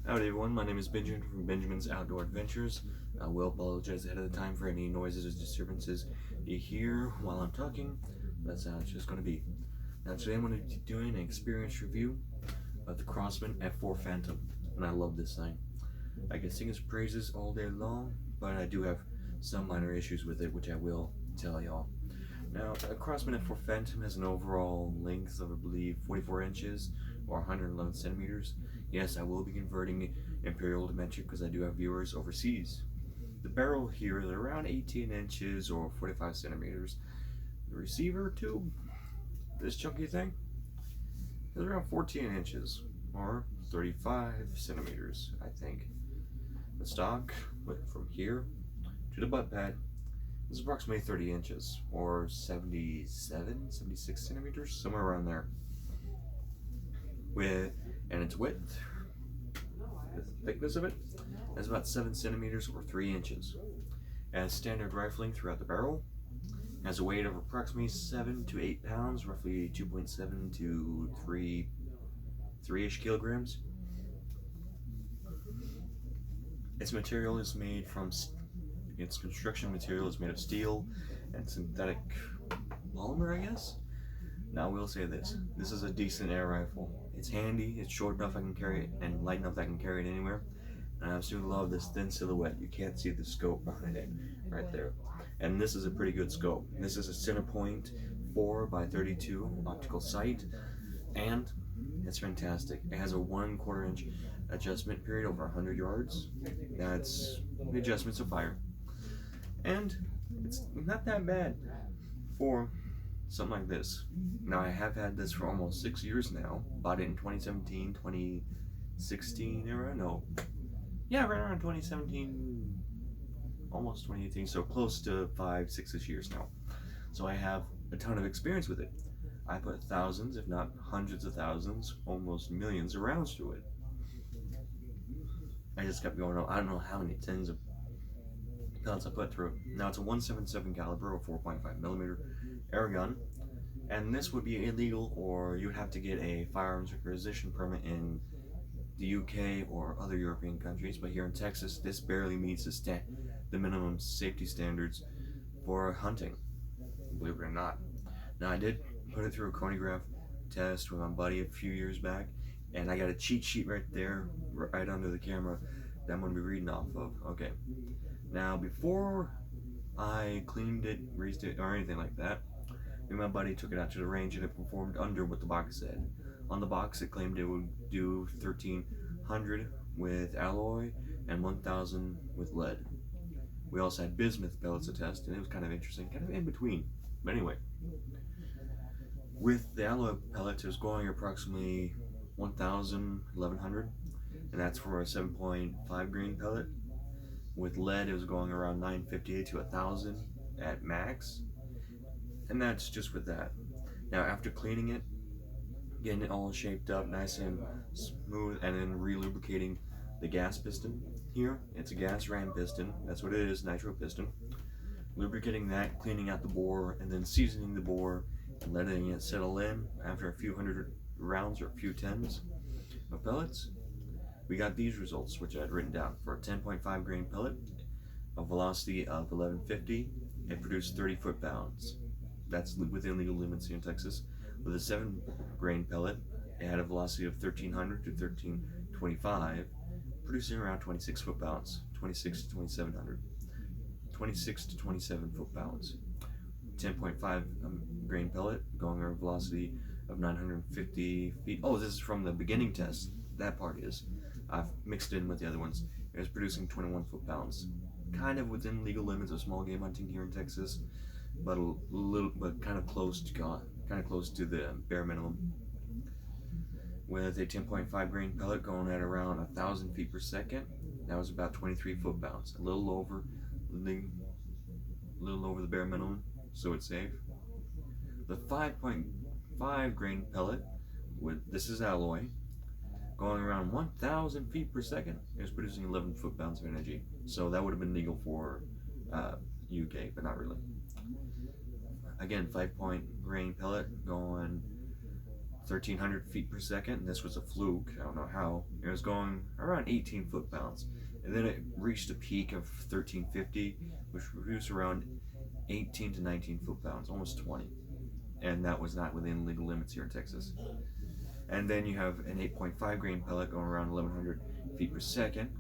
Howdy everyone, my name is Benjamin from Benjamin's Outdoor Adventures. I will apologize ahead of the time for any noises or disturbances you hear while I'm talking. That's how it's just going to be. Now today I'm going to be doing an experience review of the Crosman F4 Phantom, and I love this thing. I can sing its praises all day long, but I do have some minor issues with it, which I will tell y'all. Now, a Crosman F4 Phantom has an overall length of, I believe, 44 inches or 111 centimeters. Yes, I will be converting imperial to metric because I do have viewers overseas. The barrel here is around 18 inches or 45 centimeters. The receiver tube, this chunky thing, is around 14 inches or 35 centimeters, I think. The stock, from here to the butt pad, is approximately 30 inches or 76 centimeters, somewhere around there. And its width, the thickness of it, is about 7 centimeters or 3 inches. It has standard rifling throughout the barrel. It has a weight of approximately 7 to 8 pounds, roughly 2.7 to 3-ish kilograms. Its material is made from, its construction material is made of steel and synthetic polymer, I guess. Now I will say this is a decent air rifle. It's handy, it's short enough I can carry it, and light enough that I can carry it anywhere. And I absolutely love this thin silhouette. You can't see the scope behind it, right there. And this is a pretty good scope. This is a center point 4x32 optical sight, and it's fantastic. It has a 1/4 inch adjustment period over 100 yards. That's the adjustments of fire. And it's not that bad for something like this. Now I have had this for almost 6 years now. Bought it in 2017, 2016 era? No. Yeah, right around 2017, almost 2018, so close to 5-6-ish years now. So I have a ton of experience with it. I put thousands, if not hundreds of thousands, almost millions of rounds to it. I just kept going on. I don't know how many tens of pellets I put through it. Now it's a 177 caliber or 4.5 millimeter airgun, and this would be illegal, or you would have to get a firearms acquisition permit in the UK or other European countries. But here in Texas, this barely meets the minimum safety standards for hunting, believe it or not. Now I did put it through a chronograph test with my buddy a few years back, and I got a cheat sheet right there, right under the camera, that I'm going to be reading off of. Okay, now before I cleaned it, greased it, or anything like that, me and my buddy took it out to the range, and it performed under what the box said. On the box it claimed it would do 1300 with alloy and 1000 with lead. We also had bismuth pellets to test, and it was kind of interesting, kind of in between. But anyway, with the alloy pellets, it was going approximately 1100, and that's for a 7.5 grain pellet. With lead, it was going around 950 to 1000 at max, and that's just with that. Now after cleaning it, getting it all shaped up nice and smooth, and then re-lubricating the gas piston here, it's a gas ram piston, that's what it is, nitro piston. Lubricating that, cleaning out the bore, and then seasoning the bore and letting it settle in after a few hundred rounds or a few tens of pellets. We got these results, which I had written down. For a 10.5 grain pellet, a velocity of 1150, it produced 30 foot-pounds. That's within legal limits here in Texas. With a 7 grain pellet, it had a velocity of 1300 to 1325, producing around 26 foot-pounds, 26 to 2700, 26 to 27 foot-pounds. 10.5 grain pellet, going at a velocity of 950 feet. Oh, this is from the beginning test. That part is. I've mixed it in with the other ones. It was producing 21 foot-pounds. Kind of within legal limits of small game hunting here in Texas, but kind of close to the bare minimum. With a 10.5 grain pellet going at around 1,000 feet per second, that was about 23 foot-pounds. A little over the bare minimum, so it's safe. The 5.5 grain pellet, this is alloy, going around 1,000 feet per second, it was producing 11 foot-pounds of energy. So that would have been legal for UK, but not really. Again, 5 point grain pellet going 1,300 feet per second, and this was a fluke. I don't know how. It was going around 18 foot-pounds, and then it reached a peak of 1,350, which produced around 18 to 19 foot-pounds, almost 20, and that was not within legal limits here in Texas. And then you have an 8.5 grain pellet going around 1,100 feet per second,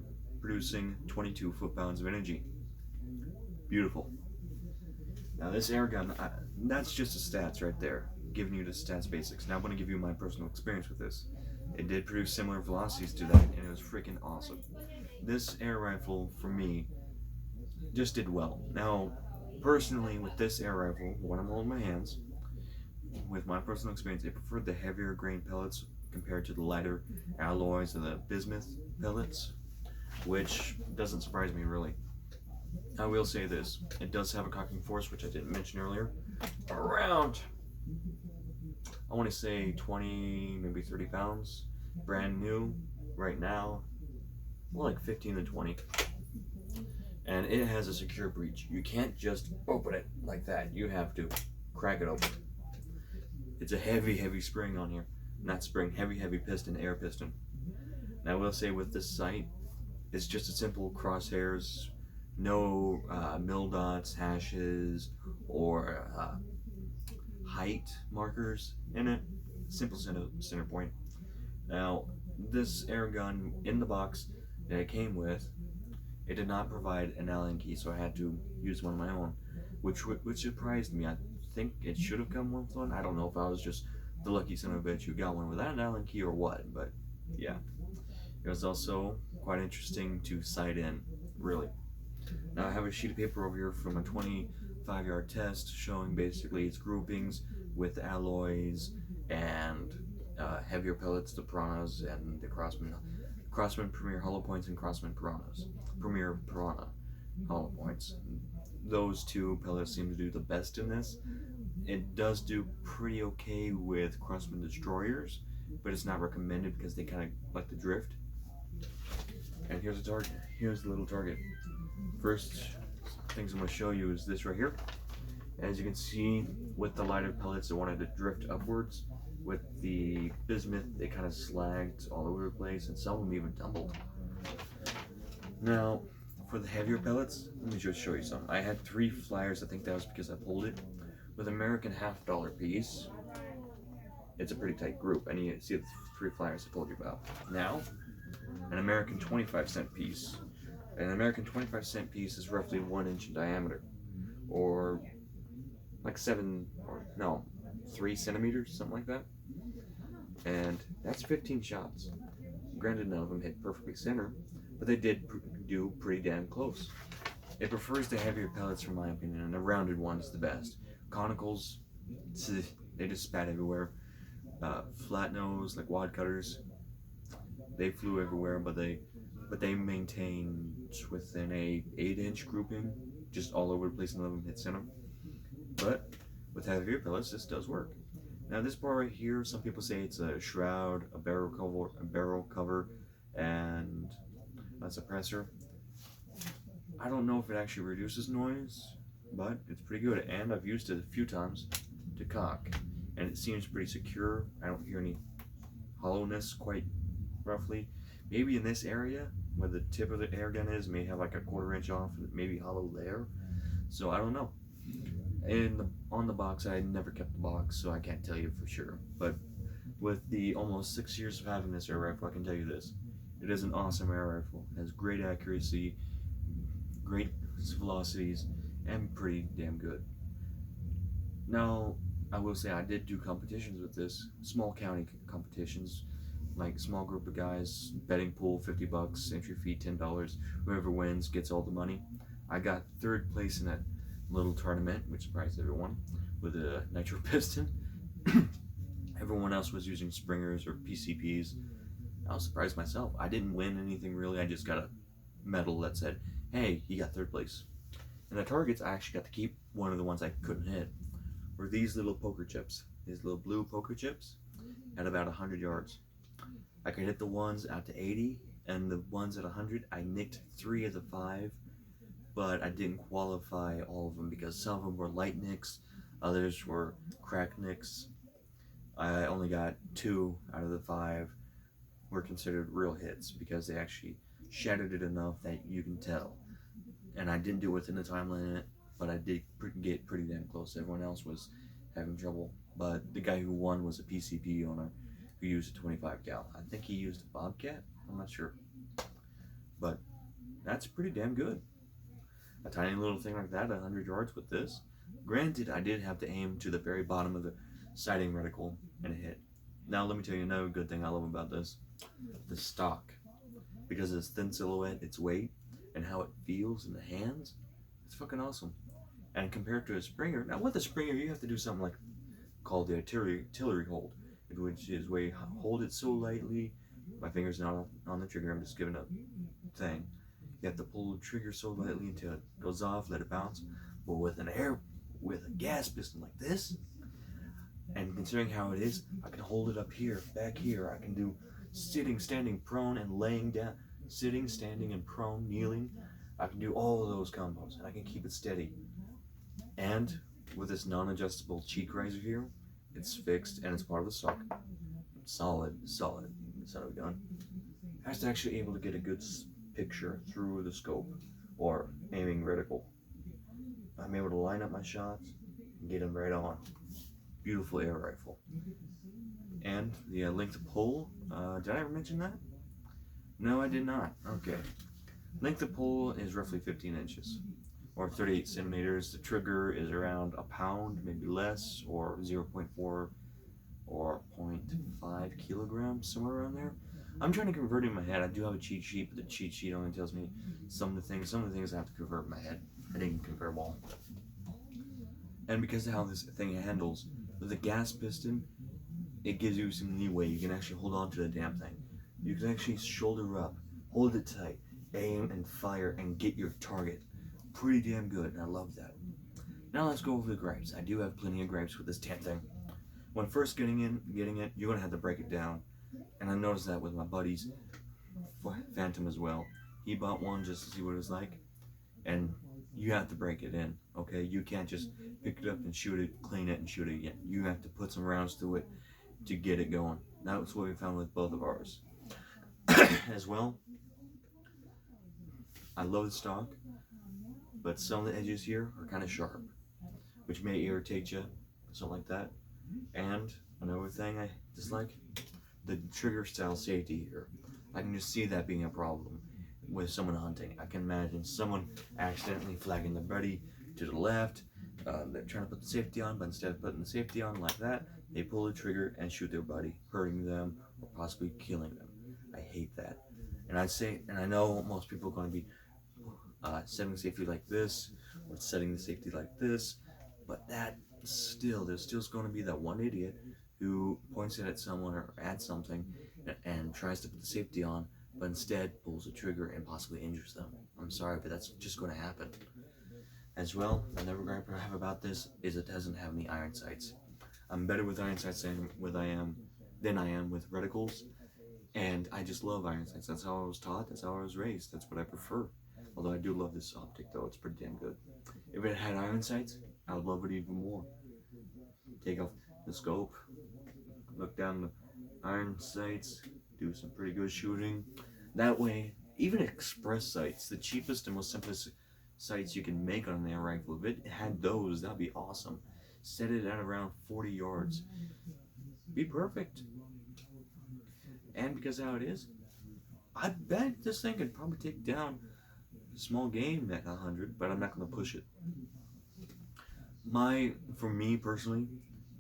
producing 22 foot-pounds of energy. Beautiful. Now this air gun, that's just the stats right there, giving you the stats basics. Now I'm going to give you my personal experience with this. It did produce similar velocities to that, and it was freaking awesome. This air rifle, for me, just did well. Now, personally, with this air rifle, when I'm holding my hands, with my personal experience, I preferred the heavier grain pellets compared to the lighter alloys of the bismuth pellets, which doesn't surprise me really. I will say this, it does have a cocking force, which I didn't mention earlier, around, I want to say 20, maybe 30 pounds, brand new, right now, well, like 15 to 20, and it has a secure breech. You can't just open it like that, you have to crack it open. It's a heavy spring on here, not spring, heavy piston, air piston. And I will say with this sight, it's just a simple crosshairs, no mil dots, hashes, or height markers in it. Simple center point. Now, this air gun in the box that it came with, it did not provide an Allen key, so I had to use one of my own, which surprised me. I think it should have come with one. I don't know if I was just the lucky son of a bitch who got one without an Allen key or what, but yeah. It was also quite interesting to sight in, really. Now I have a sheet of paper over here from a 25-yard test showing basically its groupings with alloys and heavier pellets, the Piranhas and the Crosman Premier Hollow Points and Crosman Premier Piranha Hollow Points. Those two pellets seem to do the best in this. It does do pretty okay with Crosman Destroyers, but it's not recommended because they kind of like to drift. And here's a target. Here's the little target. First things I'm going to show you is this right here. As you can see, with the lighter pellets, it wanted to drift upwards. With the bismuth, they kind of slagged all over the place, and some of them even tumbled. Now, for the heavier pellets, let me just show you some. I had 3 flyers. I think that was because I pulled it. With American $half piece, it's a pretty tight group, and you see the 3 flyers I told you about. Now, an American 25-cent piece. An American 25-cent piece is roughly 1 inch in diameter, or like 3 centimeters, something like that. And that's 15 shots. Granted, none of them hit perfectly center, but they did do pretty damn close. It prefers the heavier pellets, from my opinion, and the rounded one's the best. Conicals, they just spat everywhere. Flat nose, like wad cutters, they flew everywhere, but they maintained within a 8-inch grouping, just all over the place, none of them hit center. But with heavier pellets, this does work. Now this bar right here, some people say it's a shroud, a barrel cover, and a suppressor. I don't know if it actually reduces noise, but it's pretty good, and I've used it a few times to cock, and it seems pretty secure. I don't hear any hollowness, quite roughly. Maybe in this area where the tip of the air gun is, may have like a 1/4 inch off, and maybe hollow there. So I don't know. On the box, I never kept the box, so I can't tell you for sure. But with the almost 6 years of having this air rifle, I can tell you this: it is an awesome air rifle. It has great accuracy, great velocities, and pretty damn good. Now, I will say I did do competitions with this, small county competitions, like small group of guys, betting pool, $50, entry fee $10. Whoever wins gets all the money. I got 3rd place in that little tournament, which surprised everyone, with a nitro piston. Everyone else was using Springers or PCPs. I was surprised myself. I didn't win anything really. I just got a medal that said, hey, you got 3rd place. And the targets, I actually got to keep. One of the ones I couldn't hit were these little poker chips. These little blue poker chips at about 100 yards. I could hit the ones out to 80, and the ones at 100, I nicked 3 of the 5, but I didn't qualify all of them because some of them were light nicks, others were crack nicks. I only got 2 out of the 5 were considered real hits because they actually shattered it enough that you can tell. And I didn't do it within the time limit, but I did get pretty damn close. Everyone else was having trouble, but the guy who won was a PCP owner who used a 25 cal. I think he used a Bobcat. I'm not sure, but that's pretty damn good. A tiny little thing like that, 100 yards with this. Granted, I did have to aim to the very bottom of the sighting reticle and hit. Now let me tell you another good thing I love about this. The stock. Because of its thin silhouette, its weight, and how it feels in the hands, it's fucking awesome. And compared to a Springer, now with a Springer you have to do something like called the artillery hold, which is where you hold it so lightly. My finger's not on the trigger, I'm just giving a thing. You have to pull the trigger so lightly until it goes off, let it bounce. But with a gas piston like this, and considering how it is, I can hold it up here, back here. I can do sitting, standing, prone, and laying down. Sitting, standing, and prone, kneeling. I can do all of those combos, and I can keep it steady. And with this non-adjustable cheek riser here, it's fixed and it's part of the stock. Solid son of a gun. Has to actually able to get a good picture through the scope or aiming reticle. I'm able to line up my shots and get them right on. Beautiful air rifle. And the length of pull, did I ever mention that? No, I did not. Okay. Length of pull is roughly 15 inches or 38 centimeters. The trigger is around a pound, maybe less, or 0.4 or 0.5 kilograms, somewhere around there. I'm trying to convert it in my head. I do have a cheat sheet, but the cheat sheet only tells me some of the things I have to convert in my head. I didn't convert them all. And because of how this thing handles, with a gas piston, it gives you some leeway. You can actually hold on to the damn thing. You can actually shoulder up, hold it tight, aim and fire and get your target. Pretty damn good, and I love that. Now let's go over the gripes. I do have plenty of gripes with this damn thing. When first getting it, you're gonna have to break it down. And I noticed that with my buddy's Phantom as well. He bought one just to see what it was like, and you have to break it in, okay? You can't just pick it up and shoot it, clean it, and shoot it again. You have to put some rounds to it to get it going. That's what we found with both of ours. As well, I love the stock, but some of the edges here are kind of sharp, which may irritate you, something like that. And another thing I dislike, the trigger style safety here. I can just see that being a problem with someone hunting. I can imagine someone accidentally flagging the buddy to the left. They're trying to put the safety on, but instead of putting the safety on like that, they pull the trigger and shoot their buddy, hurting them or possibly killing them. I hate that. And I know most people are going to be setting safety like this or setting the safety like this, but there's still going to be that one idiot who points it at someone or at something and tries to put the safety on, but instead pulls the trigger and possibly injures them. I'm sorry, but that's just going to happen. As well, another gripe I have about this is it doesn't have any iron sights. I'm better with iron sights than I am with reticles, and I just love iron sights. That's how I was taught, that's how I was raised, that's what I prefer. Although I do love this optic though, it's pretty damn good. If it had iron sights, I would love it even more. Take off the scope, look down the iron sights, do some pretty good shooting. That way, even express sights, the cheapest and most simplest sights you can make on an air rifle, if it had those, that'd be awesome. Set it at around 40 yards. Be perfect. And because of how it is, I bet this thing could probably take down a small game at 100, but I'm not going to push it. For me personally,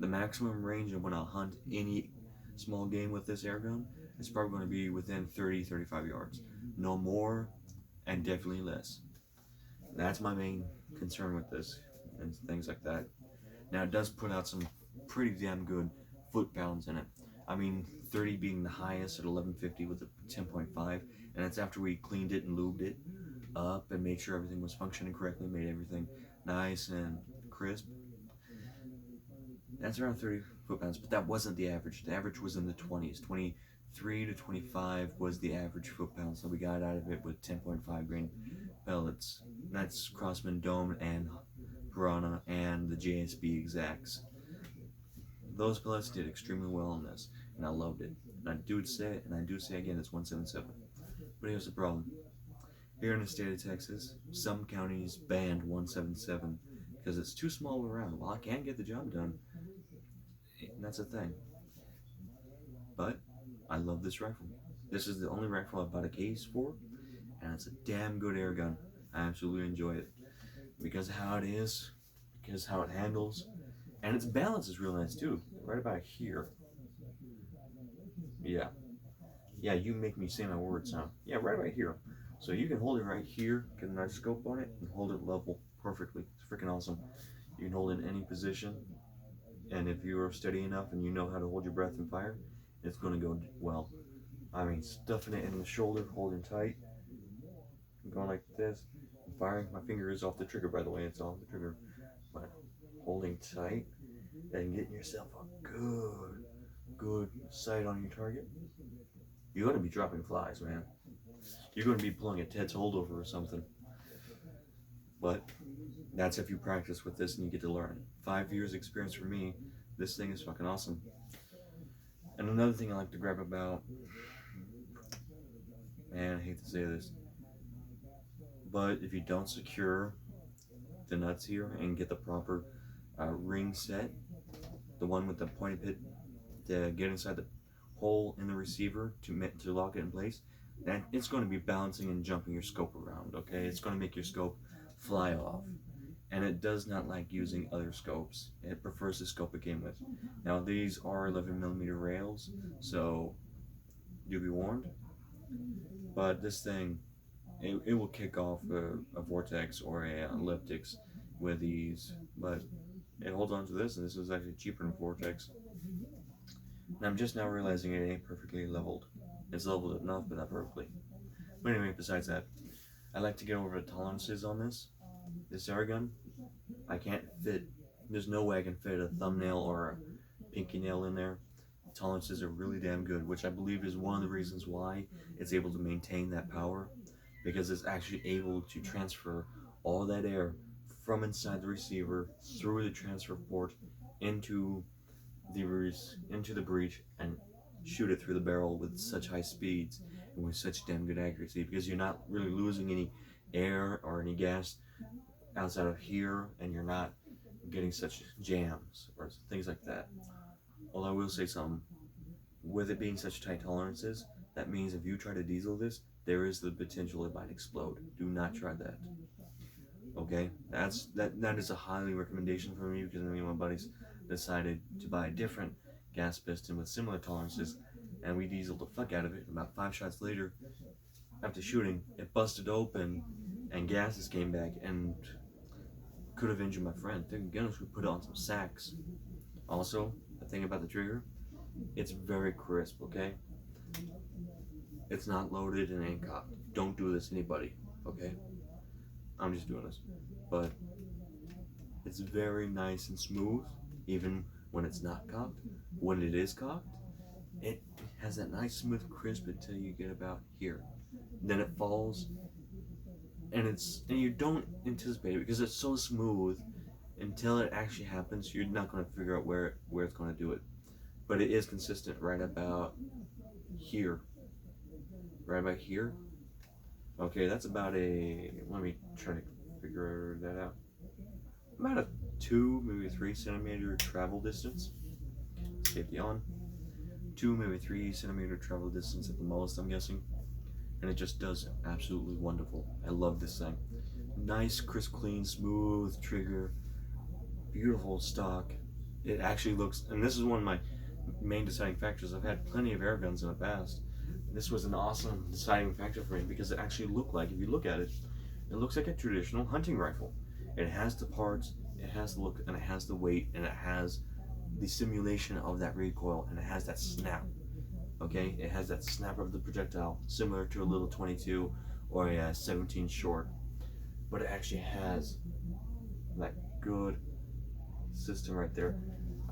the maximum range of when I'll hunt any small game with this air gun is probably going to be within 30-35 yards. No more, and definitely less. That's my main concern with this and things like that. Now it does put out some pretty damn good foot-pounds in it. I mean, 30 being the highest at 1150 with a 10.5, and that's after we cleaned it and lubed it up and made sure everything was functioning correctly, made everything nice and crisp. That's around 30 foot-pounds, but that wasn't the average. The average was in the 20s. 23 to 25 was the average foot-pounds that we got out of it with 10.5 grain pellets. That's Crosman Dome and Piranha and the JSB Exacts. those pellets did extremely well on this, and I loved it. And I do say again, it's 177. But here's the problem. Here in the state of Texas, some counties banned 177 because it's too small around. Well, I can't get the job done, and that's a thing. But I love this rifle. This is the only rifle I've bought a case for, and it's a damn good air gun. I absolutely enjoy it because of how it is, because how it handles, and its balance is real nice too. Right about here. Yeah, you make me say my words now. Yeah, right about here. So you can hold it right here, get a nice scope on it, and hold it level perfectly. It's freaking awesome. You can hold it in any position, and if you're steady enough and you know how to hold your breath and fire, it's going to go well. I mean, stuffing it in the shoulder, holding tight, going like this, and firing. My finger is off the trigger, by the way, it's off the trigger. But holding tight and getting yourself a good sight on your target. You're going to be dropping flies, man. You're going to be pulling a Ted's holdover or something. But that's if you practice with this and you get to learn. 5 years experience for me. This thing is fucking awesome. And another thing I like to grab about, man, I hate to say this, but if you don't secure the nuts here and get the proper ring set, the one with the pointy pit to get inside the hole in the receiver to lock it in place, then it's going to be bouncing and jumping your scope around, okay? It's going to make your scope fly off. And it does not like using other scopes. It prefers the scope it came with. Now these are 11mm rails, so do be warned. But this thing, it will kick off a vortex or a elliptics with these, but it holds on to this, and this is actually cheaper than vortex. And I'm just now realizing it ain't perfectly leveled. It's leveled enough, but not perfectly. But anyway, besides that, I like to get over the tolerances on this. This air gun, I can't fit, there's no way I can fit a thumbnail or a pinky nail in there. Tolerances are really damn good, which I believe is one of the reasons why it's able to maintain that power, because it's actually able to transfer all that air from inside the receiver through the transfer port into the breech and shoot it through the barrel with such high speeds and with such damn good accuracy, because you're not really losing any air or any gas outside of here, and you're not getting such jams or things like that. Although I will say something, with it being such tight tolerances, that means if you try to diesel this, there is the potential it might explode. Do not try that. Okay, that is a highly recommendation for me, because me and my buddies decided to buy a different gas piston with similar tolerances, and we dieseled the fuck out of it. About 5 shots later, after shooting, it busted open and gases came back and could have injured my friend. Thank goodness we put it on some sacks. Also, the thing about the trigger, it's very crisp, okay? It's not loaded and ain't cocked. Don't do this, anybody, okay? I'm just doing this. But it's very nice and smooth, even when it's not cocked. When it is cocked, it has that nice smooth crisp until you get about here. Then it falls, and you don't anticipate it because it's so smooth. Until it actually happens, you're not going to figure out where it's going to do it. But it is consistent right about here. Right about here. Okay, that's about let me try to figure that out. About a 2, maybe 3 centimeter travel distance. Safety on. 2, maybe 3 centimeter travel distance at the most, I'm guessing. And it just does absolutely wonderful. I love this thing. Nice, crisp, clean, smooth trigger. Beautiful stock. It actually looks, and this is one of my main deciding factors. I've had plenty of air guns in the past. This was an awesome deciding factor for me because it actually looked like, if you look at it, it looks like a traditional hunting rifle. It has the parts, it has the look, and it has the weight, and it has the simulation of that recoil, and it has that snap. Okay, it has that snap of the projectile, similar to a little 22 or a 17 short, but it actually has that good system right there.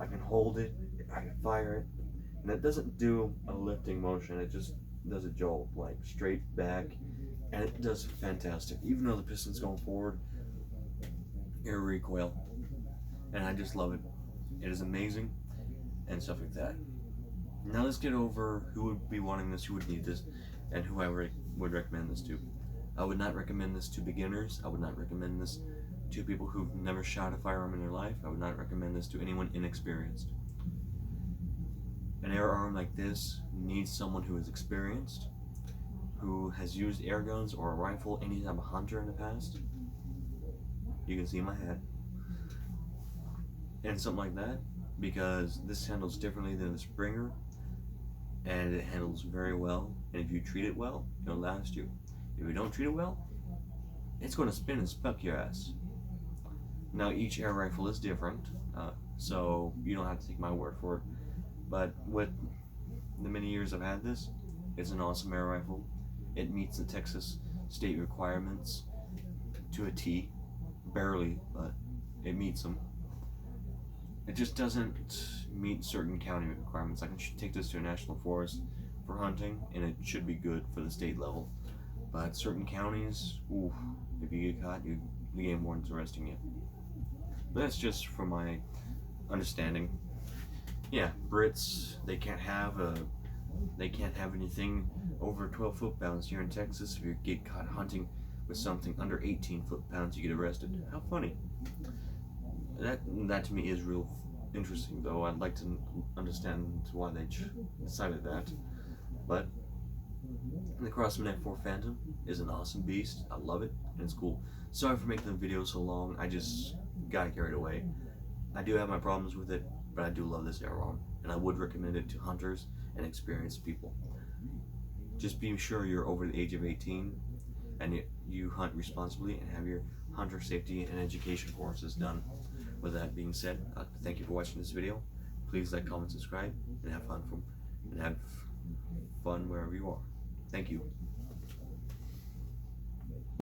I can hold it, I can fire it, and it doesn't do a lifting motion, it just does a jolt, like straight back, and it does fantastic. Even though the piston's going forward, air recoil, and I just love it. It is amazing. and stuff like that. Now let's get over who would be wanting this, who would need this, and who I would recommend this to. I would not recommend this to beginners. I would not recommend this to people who've never shot a firearm in their life. I would not recommend this to anyone inexperienced. An air arm like this needs someone who is experienced, who has used air guns or a rifle, any type of hunter in the past. You can see my head. And something like that, because this handles differently than the Springer, and it handles very well, and if you treat it well, it'll last you. If you don't treat it well, it's going to spin and spuck your ass. Now each air rifle is different, so you don't have to take my word for it, but with the many years I've had this, it's an awesome air rifle. It meets the Texas state requirements to a T, barely, but it meets them. It just doesn't meet certain county requirements. I can take this to a national forest for hunting, and it should be good for the state level. But certain counties, ooh, if you get caught, the game warden's arresting you. But that's just from my understanding. Yeah, Brits, they can't have anything over 12 foot-pounds here in Texas. If you get caught hunting with something under 18 foot-pounds, you get arrested. How funny. That to me is real interesting, though. I'd like to understand why they decided that. But the Crosman F4 Phantom is an awesome beast. I love it, and it's cool. Sorry for making the video so long. I just got carried away. I do have my problems with it, but I do love this arm, and I would recommend it to hunters and experienced people. Just be sure you're over the age of 18 and you hunt responsibly and have your hunter safety and education courses done. With that being said, thank you for watching this video. Please like, comment, subscribe, and have fun wherever you are. Thank you.